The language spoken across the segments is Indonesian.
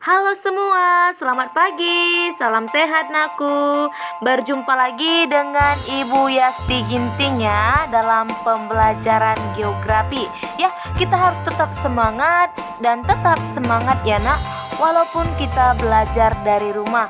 Halo semua, selamat pagi, salam sehat nakku. Berjumpa lagi dengan Ibu Yasti Ginting ya dalam pembelajaran geografi. Ya, kita harus tetap semangat dan tetap semangat ya nak, walaupun kita belajar dari rumah.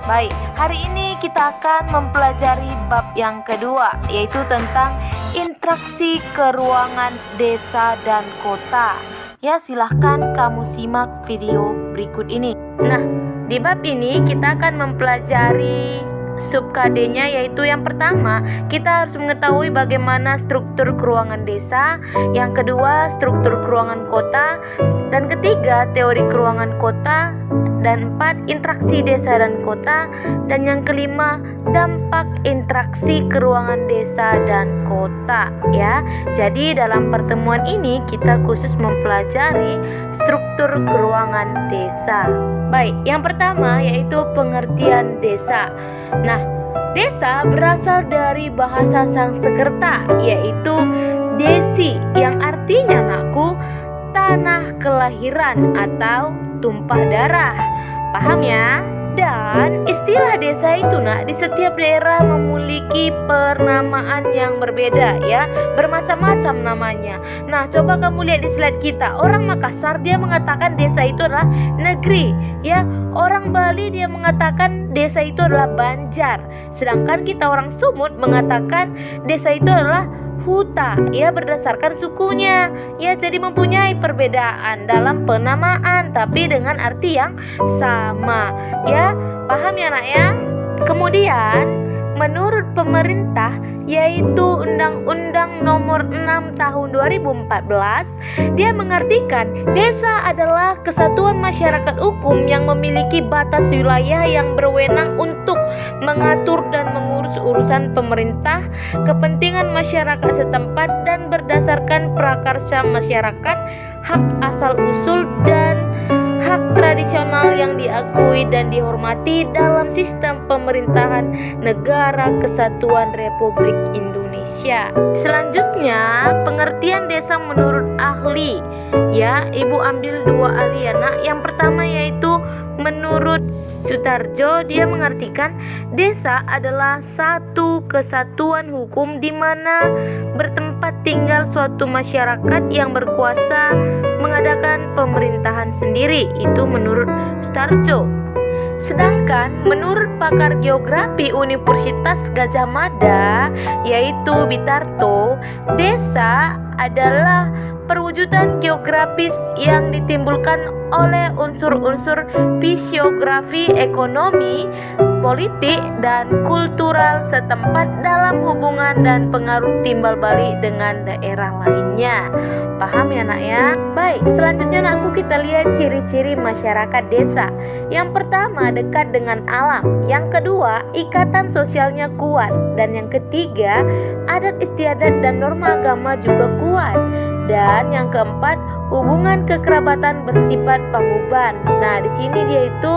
Baik, hari ini kita akan mempelajari bab yang kedua, yaitu tentang interaksi keruangan desa dan kota. Ya, silahkan kamu simak video berikut ini. Nah, di bab ini kita akan mempelajari sub KD-nya, yaitu yang pertama, kita harus mengetahui bagaimana struktur keruangan desa, yang kedua, struktur keruangan kota, dan ketiga, teori keruangan kota, dan empat, interaksi desa dan kota, dan yang kelima, dampak interaksi keruangan desa dan kota ya. Jadi dalam pertemuan ini kita khusus mempelajari struktur keruangan desa. Baik, yang pertama yaitu pengertian desa. Nah, desa berasal dari bahasa Sanskerta yaitu desi, yang artinya nakku tanah kelahiran atau tumpah darah. Paham ya? Dan istilah desa itu nak di setiap daerah memiliki penamaan yang berbeda ya, bermacam-macam namanya. Nah, coba kamu lihat di slide kita. Orang Makassar dia mengatakan desa itu adalah negeri ya. Orang Bali dia mengatakan desa itu adalah Banjar. Sedangkan kita orang Sumut mengatakan desa itu adalah huta ya, berdasarkan sukunya ya. Jadi mempunyai perbedaan dalam penamaan tapi dengan arti yang sama ya. Paham ya nak ya? Kemudian menurut pemerintah yaitu Undang-Undang Nomor 6 Tahun 2014, dia mengartikan desa adalah kesatuan masyarakat hukum yang memiliki batas wilayah yang berwenang untuk mengatur dan mengurus urusan pemerintah, kepentingan masyarakat setempat dan berdasarkan prakarsa masyarakat, hak asal-usul dan hak tradisional yang diakui dan dihormati dalam sistem pemerintahan Negara Kesatuan Republik Indonesia. Selanjutnya, pengertian desa menurut ahli. Ya, Ibu ambil dua ahli ya nak. Yang pertama yaitu menurut Sutarjo, dia mengartikan desa adalah satu kesatuan hukum di mana bertempat tinggal suatu masyarakat yang berkuasa mengadakan pemerintahan sendiri. Itu menurut Sutarjo. Sedangkan menurut pakar geografi Universitas Gadjah Mada yaitu Bitarto, desa adalah perwujudan geografis yang ditimbulkan oleh unsur-unsur fisiografi, ekonomi, politik, dan kultural setempat dalam hubungan dan pengaruh timbal balik dengan daerah lainnya. Paham ya nak ya? Baik, selanjutnya nakku kita lihat ciri-ciri masyarakat desa. Yang pertama, dekat dengan alam. Yang kedua, ikatan sosialnya kuat. Dan yang ketiga, adat istiadat dan norma agama juga kuat. Dan yang keempat, hubungan kekerabatan bersifat panghuban. Nah, di sini dia itu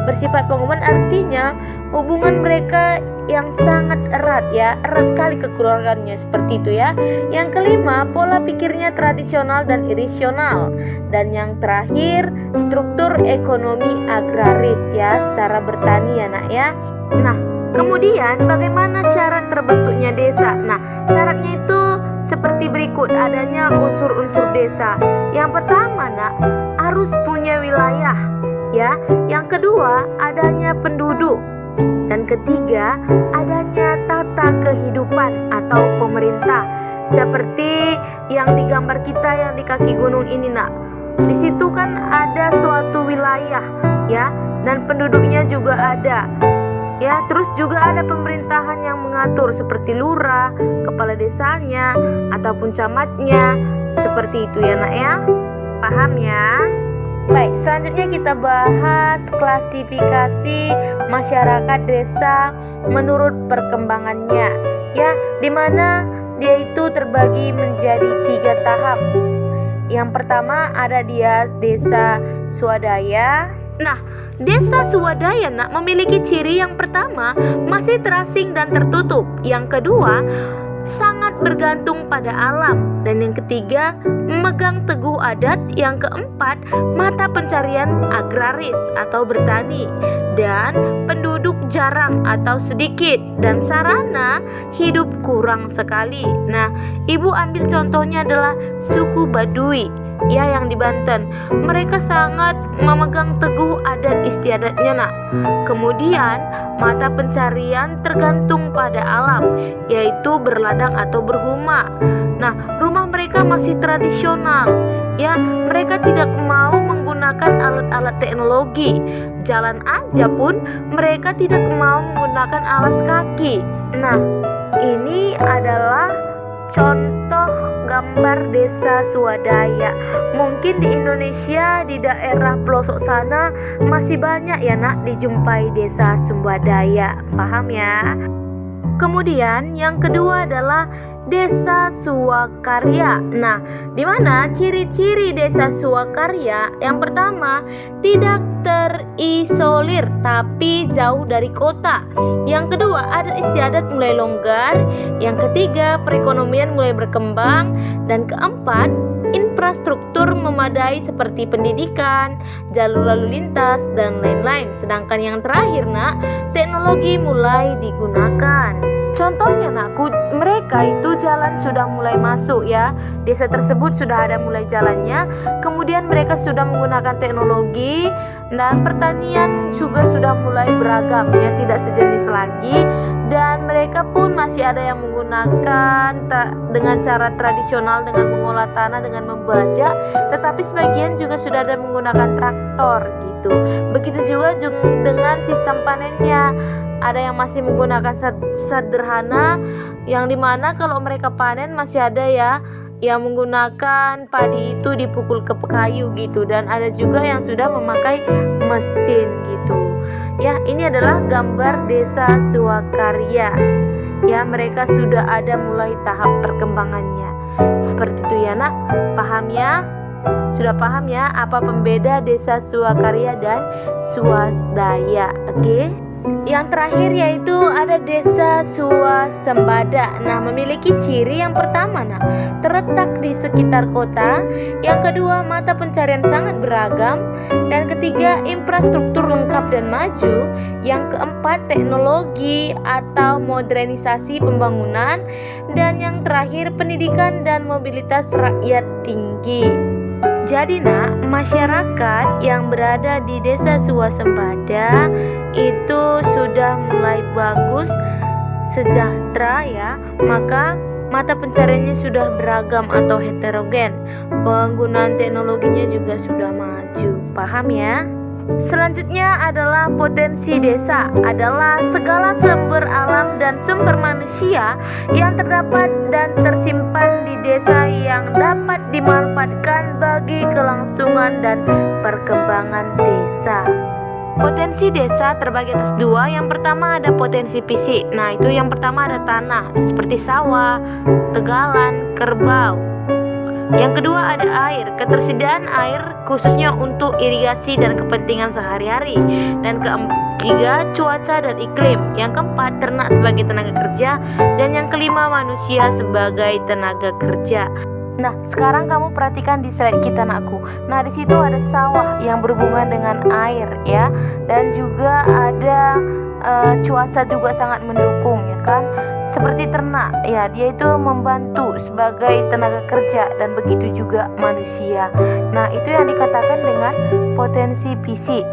bersifat panghuban artinya hubungan mereka yang sangat erat ya, erat kali kekeluargaannya seperti itu ya. Yang kelima, pola pikirnya tradisional dan irasional. Dan yang terakhir, struktur ekonomi agraris ya, secara bertani ya nak ya. Nah, kemudian bagaimana syarat terbentuknya desa? Nah, syaratnya itu seperti berikut, adanya unsur-unsur desa. Yang pertama nak, harus punya wilayah ya. Yang kedua, adanya penduduk. Dan ketiga, adanya tata kehidupan atau pemerintah. Seperti yang digambar kita yang di kaki gunung ini nak. Di situ kan ada suatu wilayah ya, dan penduduknya juga ada. Ya, terus juga ada pemerintahan yang mengatur seperti lurah, kepala desanya, ataupun camatnya. Seperti itu ya nak ya. Paham ya? Baik, selanjutnya kita bahas klasifikasi masyarakat desa menurut perkembangannya. Ya, dimana dia itu terbagi menjadi 3 tahap. Yang pertama ada dia desa swadaya. Nah, desa swadaya nak memiliki ciri yang pertama masih terasing dan tertutup. Yang kedua, sangat bergantung pada alam. Dan yang ketiga, memegang teguh adat. Yang keempat, mata pencarian agraris atau bertani. Dan penduduk jarang atau sedikit. Dan sarana hidup kurang sekali. Nah, ibu ambil contohnya adalah suku Baduy, ya, yang di Banten. Mereka sangat memegang teguh adat istiadatnya, nak. Kemudian mata pencarian tergantung pada alam, yaitu berladang atau berhuma. Nah, rumah mereka masih tradisional, ya. Mereka tidak mau menggunakan alat-alat teknologi. Jalan aja pun mereka tidak mau menggunakan alas kaki. Nah, ini adalah contoh gambar desa swadaya. Mungkin di Indonesia, di daerah pelosok sana masih banyak ya, nak, dijumpai desa swadaya. Paham ya? Kemudian yang kedua adalah desa swakarya. Nah, di mana ciri-ciri desa swakarya? Yang pertama, tidak terisolir tapi jauh dari kota. Yang kedua, adat istiadat mulai longgar. Yang ketiga, perekonomian mulai berkembang. Dan keempat, infrastruktur memadai seperti pendidikan, jalur lalu lintas, dan lain-lain. Sedangkan yang terakhir, nak, teknologi mulai digunakan. Contohnya, nakku, mereka itu jalan sudah mulai masuk, ya. Desa tersebut sudah ada mulai jalannya. Kemudian mereka sudah menggunakan teknologi, dan pertanian juga sudah mulai beragam, ya, tidak sejenis lagi. Dan mereka pun masih ada yang menggunakan dengan cara tradisional, dengan mengolah tanah, dengan membajak. Tetapi sebagian juga sudah ada menggunakan traktor gitu. Begitu juga dengan sistem panennya. Ada yang masih menggunakan sederhana, yang dimana kalau mereka panen masih ada ya yang menggunakan padi itu dipukul ke kayu gitu. Dan ada juga yang sudah memakai mesin gitu. Ya, ini adalah gambar desa swakarya. Ya, mereka sudah ada mulai tahap perkembangannya. Seperti itu ya, nak. Paham ya? Sudah paham ya apa pembeda desa swakarya dan swadaya? Oke? Yang terakhir yaitu ada desa swasembada. Nah, memiliki ciri yang pertama, nah, terletak di sekitar kota. Yang kedua, mata pencarian sangat beragam. Dan ketiga, infrastruktur lengkap dan maju. Yang keempat, teknologi atau modernisasi pembangunan. Dan yang terakhir, pendidikan dan mobilitas rakyat tinggi. Jadi, nak, masyarakat yang berada di desa swasembada itu sudah mulai bagus, sejahtera ya. Maka mata pencariannya sudah beragam atau heterogen. Penggunaan teknologinya juga sudah maju. Paham ya? Selanjutnya adalah potensi desa, adalah segala sumber alam dan sumber manusia yang terdapat dan tersimpan di desa yang dapat dimanfaatkan bagi kelangsungan dan perkembangan desa. Potensi desa terbagi atas dua. Yang pertama ada potensi fisik. Nah, itu yang pertama ada tanah seperti sawah, tegalan, kerbau. Yang kedua ada air, ketersediaan air khususnya untuk irigasi dan kepentingan sehari-hari. Dan ketiga, cuaca dan iklim. Yang keempat, ternak sebagai tenaga kerja. Dan yang kelima, manusia sebagai tenaga kerja. Nah, sekarang kamu perhatikan di slide kita, nakku. Nah, di situ ada sawah yang berhubungan dengan air ya. Dan juga ada cuaca juga sangat mendukung ya kan. Seperti ternak ya, dia itu membantu sebagai tenaga kerja, dan begitu juga manusia. Nah, itu yang dikatakan dengan potensi fisik.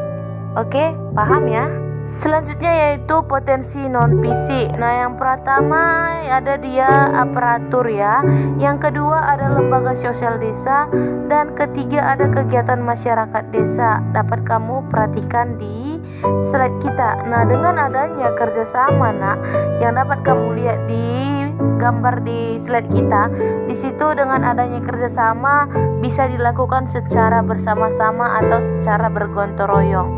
Oke, paham ya? Selanjutnya yaitu potensi non fisik. Nah, yang pertama ada dia aparatur ya. Yang kedua ada lembaga sosial desa, dan ketiga ada kegiatan masyarakat desa. Dapat kamu perhatikan di slide kita. Nah, dengan adanya kerjasama, nak, yang dapat kamu lihat di gambar di slide kita, di situ dengan adanya kerjasama bisa dilakukan secara bersama-sama atau secara bergotong royong.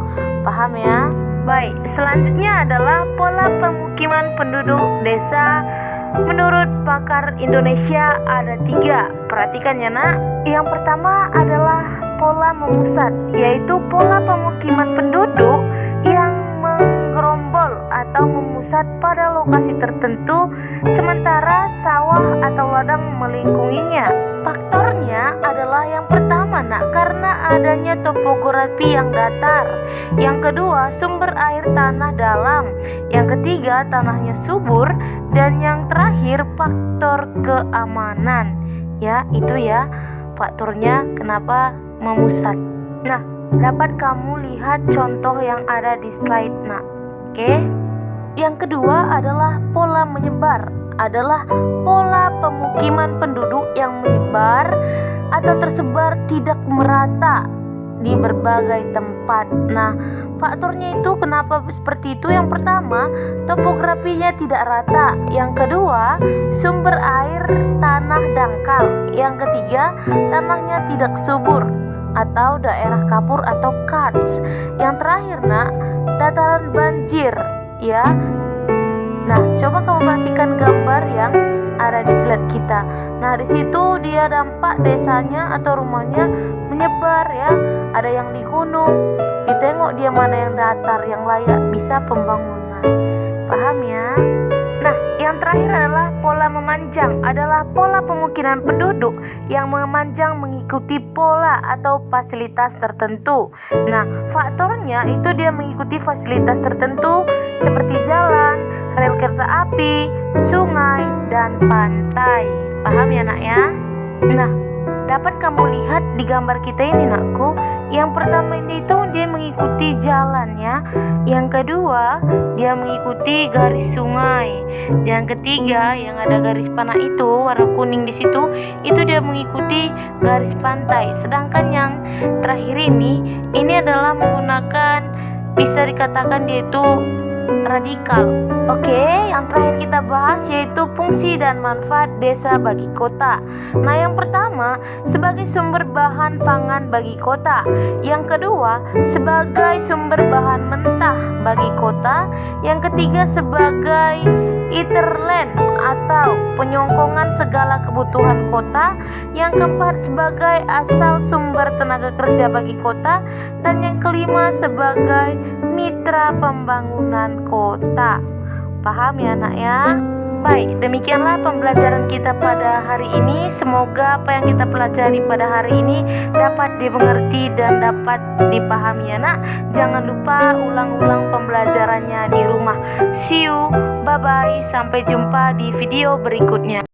Paham ya? Baik, selanjutnya adalah pola pemukiman penduduk desa. Menurut pakar Indonesia ada 3. Perhatikan ya, nak. Yang pertama adalah pola memusat, yaitu pola pemukiman penduduk yang menggerombol atau memusat pada lokasi tertentu, sementara sawah atau ladang melingkunginya. Faktornya adalah yang pertama karena adanya topografi yang datar. Yang kedua, sumber air tanah dalam. Yang ketiga, tanahnya subur. Dan yang terakhir, faktor keamanan. Ya, itu ya faktornya kenapa memusat. Nah, dapat kamu lihat contoh yang ada di slide, nak. Oke. Yang kedua adalah pola menyebar. Adalah pola pemukiman penduduk yang menyebar atau tersebar tidak merata di berbagai tempat. Nah, faktornya itu kenapa seperti itu? Yang pertama, topografinya tidak rata. Yang kedua, sumber air tanah dangkal. Yang ketiga, tanahnya tidak subur atau daerah kapur atau karst. Yang terakhir, dataran banjir, ya. Nah, coba kamu perhatikan gambar yang ada di slide kita. Nah, di situ dia dampak desanya atau rumahnya menyebar, ya. Ada yang di gunung, ditengok dia mana yang datar, yang layak bisa pembangunan. Paham ya? Nah, yang terakhir adalah pola memanjang. Adalah pola pemukiman penduduk yang memanjang mengikuti pola atau fasilitas tertentu. Nah, faktornya itu dia mengikuti fasilitas tertentu seperti jalan, rel kereta api, sungai, dan pantai. Paham ya, nak ya? Nah, dapat kamu lihat di gambar kita ini, nakku. Yang pertama ini itu dia mengikuti jalan, ya. Yang kedua, dia mengikuti garis sungai. Yang ketiga, yang ada garis panah itu warna kuning di situ, itu dia mengikuti garis pantai. Sedangkan yang terakhir ini adalah menggunakan, bisa dikatakan dia itu radikal. Oke, yang terakhir kita bahas yaitu fungsi dan manfaat desa bagi kota. Nah, yang pertama, sebagai sumber bahan pangan bagi kota. Yang kedua, sebagai sumber bahan mentah bagi kota. Yang ketiga, sebagai hinterland atau penyongkongan segala kebutuhan kota. Yang keempat, sebagai asal sumber tenaga kerja bagi kota. Dan yang kelima, sebagai mitra pembangunan kota. Paham ya, nak ya? Baik, demikianlah pembelajaran kita pada hari ini. Semoga apa yang kita pelajari pada hari ini dapat dimengerti dan dapat dipahami ya, nak. Jangan lupa ulang-ulang pembelajarannya di rumah. See you, bye-bye, sampai jumpa di video berikutnya.